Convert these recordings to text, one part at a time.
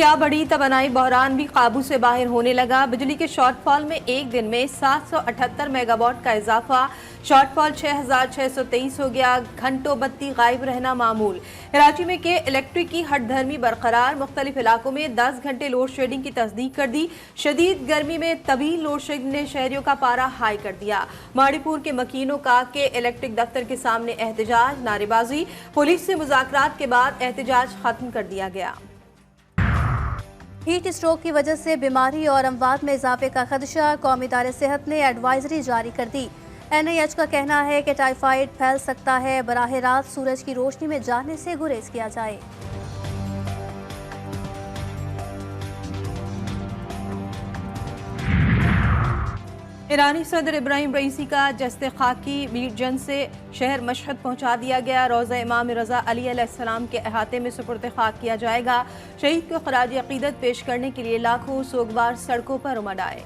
क्या बड़ी तवानाई बहरान भी काबू से बाहर होने लगा। बिजली के शॉर्टफॉल में एक दिन में 778 मेगावाट का इजाफा। शॉर्टफॉल 6623 हो गया। घंटों बत्ती गायब रहना मामूल। कराची में के इलेक्ट्रिक की हठधर्मी बरकरार। मुख्तलिफ इलाकों में 10 घंटे लोड शेडिंग की तस्दीक कर दी। शदीद गर्मी में तवील लोड शेडिंग ने शहरियों का पारा हाई कर दिया। माड़ीपुर के मकीनों का के इलेक्ट्रिक दफ्तर के सामने एहतजाज, नारेबाजी। पुलिस से मुज़ाकरात के बाद एहतजाज खत्म कर दिया गया। हीट स्ट्रोक की वजह से बीमारी और अमवात में इजाफे का खदशा। कौमी इदारे सेहत ने एडवाइजरी जारी कर दी। NIH का कहना है कि टाइफाइड फैल सकता है। बराह रात सूरज की रोशनी में जाने से गुरेज किया जाए। ईरानी सदर इब्राहिम रईसी का जस्ते खाकी मीरजन से शहर मशहद पहुंचा दिया गया। रोज़ा इमाम रज़ा अली अलैहिस्सलाम के अहाते में सुपुर्द खाक किया जाएगा। शहीद को खराज अकीदत पेश करने के लिए लाखों सोगवार सड़कों पर उमड़ आए।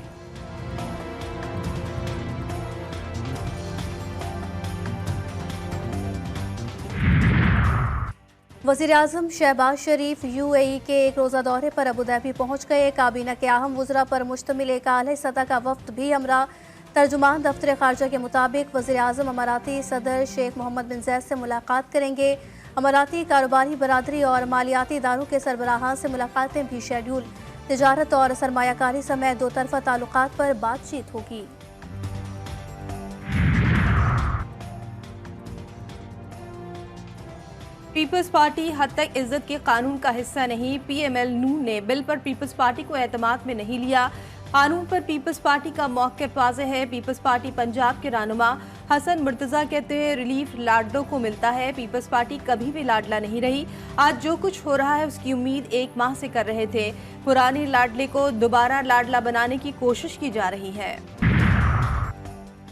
वज़ीर आज़म शहबाज शरीफ UAE के एक रोज़ा दौरे पर अबूधाबी पहुँच गए। काबीना के अहम वज़रा पर मुश्तमिल एक आला सतह का वफ्द भी हमरा। तर्जुमान दफ्तर खारजा के मुताबिक वज़ीर आज़म अमाराती सदर शेख मोहम्मद बिन ज़ैद से मुलाकात करेंगे। अमाराती कारोबारी बरादरी और मालियाती इदारों के सरबराहान से मुलाकातें भी शेड्यूल। तिजारत और सरमायाकारी समेत दो तरफ़ा ताल्लुकात पर बातचीत होगी। पीपल्स पार्टी हद तक इज्जत के कानून का हिस्सा नहीं। PML नून ने बिल पर पीपल्स पार्टी को एतमाद में नहीं लिया। कानून पर पीपल्स पार्टी का मौक़िफ़ वाज़ेह है। पीपल्स पार्टी पंजाब के रहनुमा हसन मुर्तज़ा कहते हैं रिलीफ लाडलों को मिलता है। पीपल्स पार्टी कभी भी लाडला नहीं रही। आज जो कुछ हो रहा है उसकी उम्मीद एक माह से कर रहे थे। पुराने लाडले को दोबारा लाडला बनाने की कोशिश की जा रही है।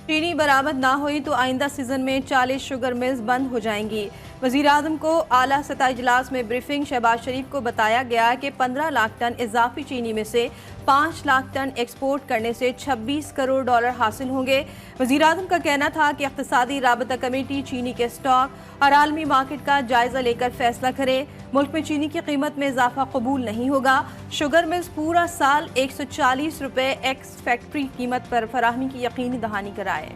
चीनी बरामद ना हुई तो आइंदा सीजन में 40 शुगर मिल्स बंद हो जाएंगी। वज़ीर आज़म को आला सतह इजलास में ब्रीफिंग। शहबाज शरीफ को बताया गया कि 15 लाख टन इजाफी चीनी में से 5 लाख टन एक्सपोर्ट करने से 26 करोड़ डॉलर हासिल होंगे। वज़ीर आज़म का कहना था कि इक़्तिसादी राबता कमेटी चीनी के स्टॉक और आलमी मार्केट का जायजा लेकर फैसला करे। मुल्क में चीनी की कीमत में इजाफा कबूल नहीं होगा। शुगर मिल्स पूरा साल 140 रुपये एक्स फैक्ट्री कीमत पर फराहमी की यकीनी दहानी कराए।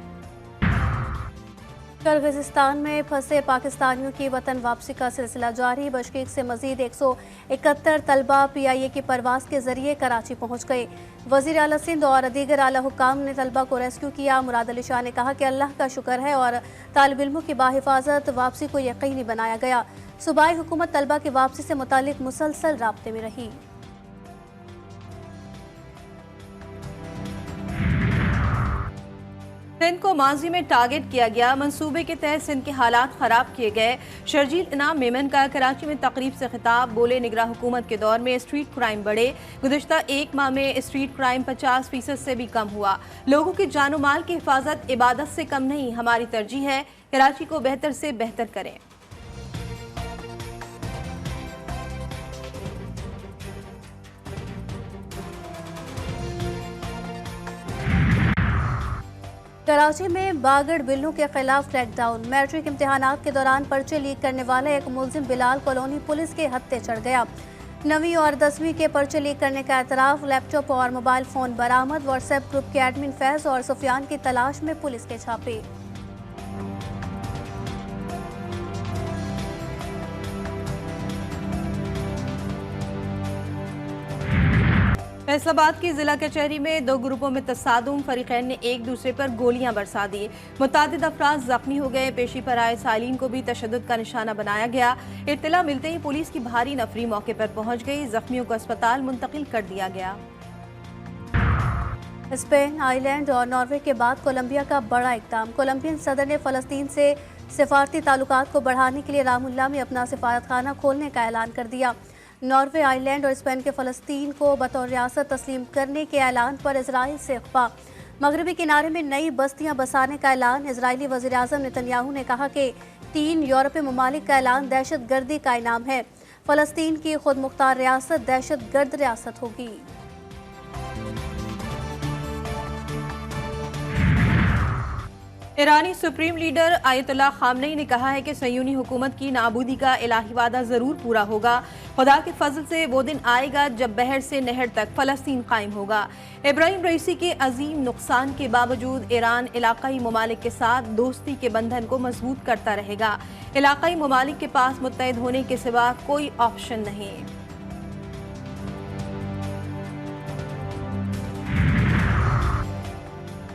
किर्गिस्तान में फंसे पाकिस्तानियों की वतन वापसी का सिलसिला जारी। बशकीक से मजीद 171 तलबा PIA की परवास के जरिए कराची पहुँच गए। वज़ीर आला सिंध और दीगर आला हुक्काम ने तलबा को रेस्क्यू किया। मुराद अली शाह ने कहा कि अल्लाह का शुक्र है और तालिब इल्मों की बाहिफाजत वापसी को यकीनी बनाया गया। सूबाई हुकूमत तलबा की वापसी से मुतालिक मुसलसल राब्ते में रही। सिंध को माजी में टारगेट किया गया। मंसूबे के तहत सिंध के हालात खराब किए गए। शर्जील इनाम मेमन का कराची में तकरीब से खिताब। बोले निगरां हुकूमत के दौर में स्ट्रीट क्राइम बढ़े। गुज़िश्ता एक माह में स्ट्रीट क्राइम 50% से भी कम हुआ। लोगों की जानो माल की हिफाजत इबादत से कम नहीं। हमारी तरजीह है कराची को बेहतर से बेहतर करें। कराची में बागड़ बिल्लों के खिलाफ क्रैकडाउन। मैट्रिक इम्तिहानात के दौरान पर्चे लीक करने वाला एक मुलजिम बिलाल कॉलोनी पुलिस के हत्थे चढ़ गया। 9वीं और 10वीं के पर्चे लीक करने का एतराफ़। लैपटॉप और मोबाइल फ़ोन बरामद। व्हाट्सएप ग्रुप के एडमिन फैज और सुफियान की तलाश में पुलिस के छापे। फैसलाबाद की जिला कचहरी में 2 ग्रुपों में तसादुम। फरीकैन ने एक दूसरे पर गोलियां बरसा दी। मुतादिद अफराद जख्मी हो गए। पेशी पर आए सालीन को भी तशद्दुद का निशाना बनाया गया। इत्तला मिलते ही पुलिस की भारी नफरी मौके पर पहुंच गई। जख्मियों को अस्पताल मुंतकिल कर दिया गया। स्पेन, आयरलैंड और नॉर्वे के बाद कोलंबिया का बड़ा इकदाम। कोलंबियन सदर ने फ़लस्तीन से सिफारती ताल्लुकात को बढ़ाने के लिए रामुल्ला में अपना सिफारतखाना खोलने का ऐलान कर दिया। नॉर्वे, आयरलैंड और स्पेन के फ़लस्तीन को बतौर रियासत तस्लीम करने के ऐलान पर इजराइल से इख्फा। मगरबी किनारे में नई बस्तियां बसाने का ऐलान। इजरायली वज़ीर आज़म नेतन्याहू ने कहा कि 3 यूरोपीय ममालिक का ऐलान दहशत गर्दी का इनाम है। फ़लस्तीन की खुद मुख्तार रियासत दहशत गर्द रियासत होगी। ईरानी सुप्रीम लीडर आयतुल्लाह खामनेई ने कहा है कि सयूनी हुकूमत की नाबूदी का इलाही वादा ज़रूर पूरा होगा। खुदा के फजल से वो दिन आएगा जब बहर से नहर तक फ़लस्तीन कायम होगा। इब्राहिम रईसी के अजीम नुकसान के बावजूद ईरान इलाकाई ममालिक के साथ दोस्ती के बंधन को मजबूत करता रहेगा। इलाकाई ममालिक के पास मुत्तहिद होने के सिवा कोई ऑप्शन नहीं।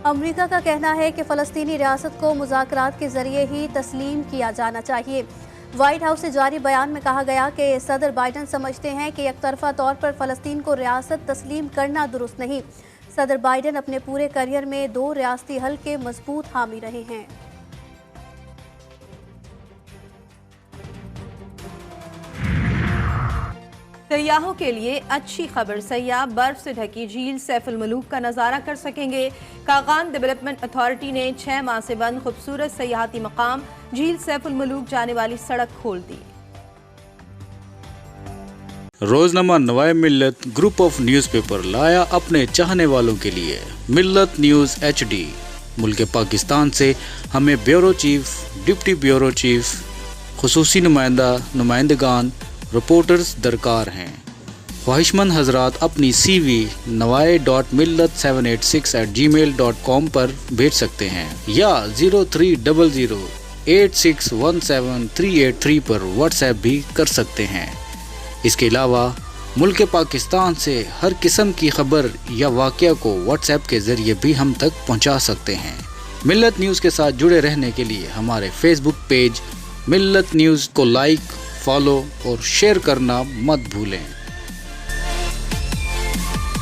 अमेरिका का कहना है कि फ़लस्तीनी रियासत को मुज़ाकरात के ज़रिए ही तस्लीम किया जाना चाहिए। व्हाइट हाउस से जारी बयान में कहा गया कि सदर बाइडन समझते हैं कि एकतरफा तौर पर फ़लस्तीन को रियासत तस्लीम करना दुरुस्त नहीं। सदर बाइडन अपने पूरे करियर में 2 रियासती हल के मजबूत हामी रहे हैं। सयाहों के लिए अच्छी खबर, सयाह बर्फ से ढकी झील सैफुल मलूक का नज़ारा कर सकेंगे। कागान डेवलपमेंट अथॉरिटी ने 6 माह से बंद खूबसूरत सयाहती मकाम झील सैफुल मलूक जाने वाली सड़क खोल दी। रोजनामा नवाए मिल्लत ग्रुप ऑफ न्यूज़पेपर लाया अपने चाहने वालों के लिए मिल्लत न्यूज़ HD। मुल्क पाकिस्तान से हमें bureau chief, deputy bureau chief, खुसूसी नुमाइंदगान, रिपोर्टर्स दरकार हैं। ख्वाहिशमंद हजरात अपनी CV nawai.millat786@gmail.com पर भेज सकते हैं या 0300861738 पर व्हाट्सएप भी कर सकते हैं। इसके अलावा मुल्क पाकिस्तान से हर किस्म की खबर या वाक़या को व्हाट्सएप के ज़रिए भी हम तक पहुंचा सकते हैं। मिल्लत न्यूज़ के साथ जुड़े रहने के लिए हमारे फेसबुक पेज मिल्लत न्यूज़ को लाइक, फॉलो और शेयर करना मत भूलें।